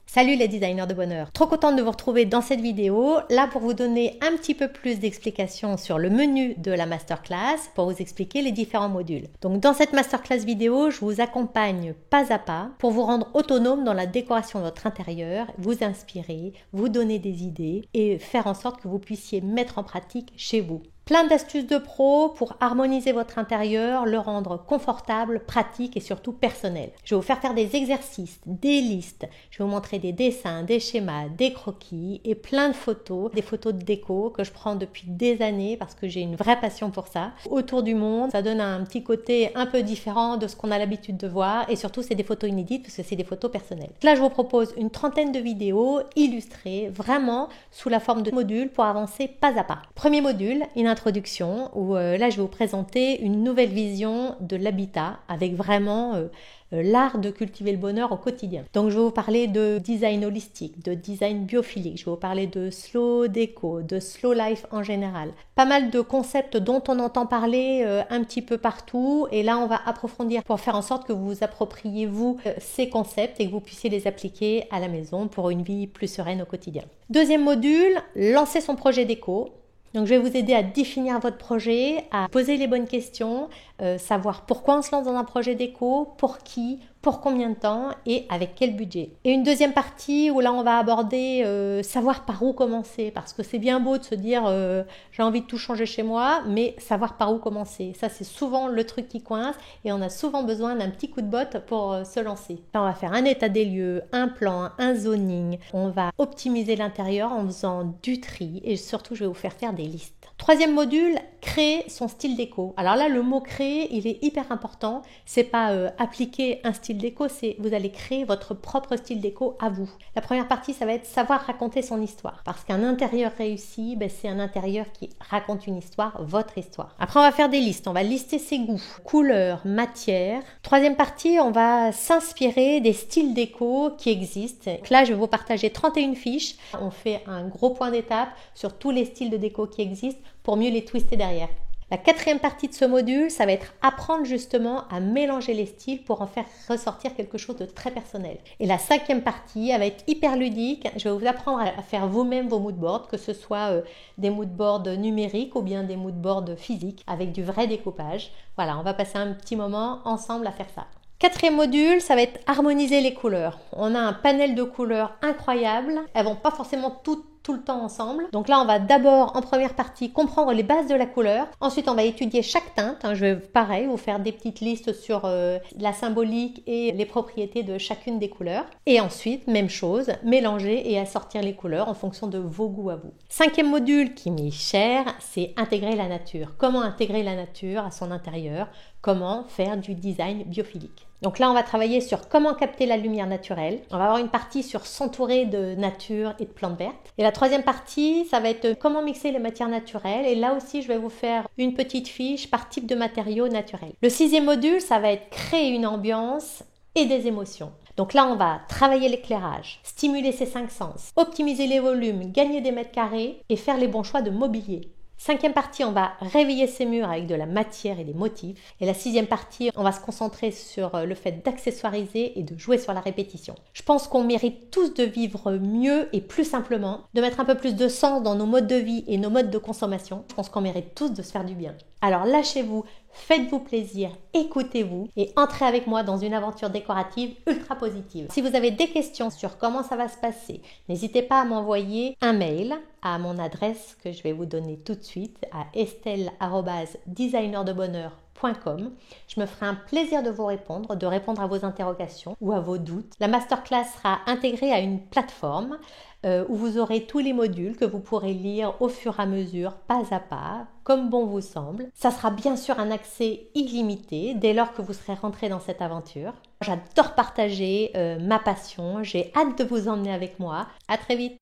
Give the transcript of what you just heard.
Salut les designers de bonheur, trop contente de vous retrouver dans cette vidéo, là pour vous donner un petit peu plus d'explications sur le menu de la masterclass, pour vous expliquer les différents modules. Donc dans cette masterclass vidéo, je vous accompagne pas à pas pour vous rendre autonome dans la décoration de votre intérieur, vous inspirer, vous donner des idées et faire en sorte que vous puissiez mettre en pratique chez vous. Plein d'astuces de pro pour harmoniser votre intérieur, le rendre confortable, pratique et surtout personnel. Je vais vous faire des exercices, des listes, je vais vous montrer des dessins, des schémas, des croquis et plein de photos, des photos de déco que je prends depuis des années parce que j'ai une vraie passion pour ça. Autour du monde, ça donne un petit côté un peu différent de ce qu'on a l'habitude de voir et surtout c'est des photos inédites parce que c'est des photos personnelles. Là je vous propose une trentaine de vidéos illustrées vraiment sous la forme de modules pour avancer pas à pas. Premier module, une introduction où là je vais vous présenter une nouvelle vision de l'habitat avec vraiment l'art de cultiver le bonheur au quotidien. Donc je vais vous parler de design holistique, de design biophilique, je vais vous parler de slow déco, de slow life en général. Pas mal de concepts dont on entend parler un petit peu partout et là on va approfondir pour faire en sorte que vous vous appropriez vous ces concepts et que vous puissiez les appliquer à la maison pour une vie plus sereine au quotidien. Deuxième module, lancer son projet déco. Donc, je vais vous aider à définir votre projet, à poser les bonnes questions, savoir pourquoi on se lance dans un projet déco, pour qui, pour combien de temps et avec quel budget. Et une deuxième partie où là, on va aborder savoir par où commencer parce que c'est bien beau de se dire j'ai envie de tout changer chez moi, mais savoir par où commencer. Ça, c'est souvent le truc qui coince et on a souvent besoin d'un petit coup de botte pour se lancer. Là, on va faire un état des lieux, un plan, un zoning. On va optimiser l'intérieur en faisant du tri et surtout, je vais vous faire des listes. Troisième module, créer son style déco. Alors là, le mot créer, il est hyper important. C'est pas appliquer un style déco, c'est vous allez créer votre propre style déco à vous. La première partie, ça va être savoir raconter son histoire. Parce qu'un intérieur réussi, c'est un intérieur qui raconte une histoire, votre histoire. Après, on va faire des listes. On va lister ses goûts, couleurs, matières. Troisième partie, on va s'inspirer des styles déco qui existent. Donc là, je vais vous partager 31 fiches. On fait un gros point d'étape sur tous les styles de déco qui existent pour mieux les twister derrière. La quatrième partie de ce module, ça va être apprendre justement à mélanger les styles pour en faire ressortir quelque chose de très personnel. Et la cinquième partie, elle va être hyper ludique. Je vais vous apprendre à faire vous-même vos moodboards, que ce soit des moodboards numériques ou bien des moodboards physiques avec du vrai découpage. Voilà, on va passer un petit moment ensemble à faire ça. Quatrième module, ça va être harmoniser les couleurs. On a un panel de couleurs incroyable. Elles vont pas forcément tout le temps ensemble. Donc là, on va d'abord, en première partie, comprendre les bases de la couleur. Ensuite, on va étudier chaque teinte. Je vais, pareil, vous faire des petites listes sur la symbolique et les propriétés de chacune des couleurs. Et ensuite, même chose, mélanger et assortir les couleurs en fonction de vos goûts à vous. Cinquième module qui m'est cher, c'est intégrer la nature. Comment intégrer la nature à son intérieur? Comment faire du design biophilique? Donc là, on va travailler sur comment capter la lumière naturelle. On va avoir une partie sur s'entourer de nature et de plantes vertes. Et la troisième partie, ça va être comment mixer les matières naturelles. Et là aussi, je vais vous faire une petite fiche par type de matériaux naturels. Le sixième module, ça va être créer une ambiance et des émotions. Donc là, on va travailler l'éclairage, stimuler ses 5 sens, optimiser les volumes, gagner des mètres carrés et faire les bons choix de mobilier. Cinquième partie, on va réveiller ses murs avec de la matière et des motifs. Et la sixième partie, on va se concentrer sur le fait d'accessoiriser et de jouer sur la répétition. Je pense qu'on mérite tous de vivre mieux et plus simplement, de mettre un peu plus de sens dans nos modes de vie et nos modes de consommation. Je pense qu'on mérite tous de se faire du bien. Alors lâchez-vous, faites-vous plaisir, écoutez-vous et entrez avec moi dans une aventure décorative ultra positive. Si vous avez des questions sur comment ça va se passer, n'hésitez pas à m'envoyer un mail à mon adresse que je vais vous donner tout de suite à estelle@designerdebonheur.com. Je me ferai un plaisir de vous répondre, de répondre à vos interrogations ou à vos doutes. La masterclass sera intégrée à une plateforme où vous aurez tous les modules que vous pourrez lire au fur et à mesure, pas à pas, comme bon vous semble. Ça sera bien sûr un accès illimité dès lors que vous serez rentré dans cette aventure. J'adore partager ma passion, j'ai hâte de vous emmener avec moi. À très vite.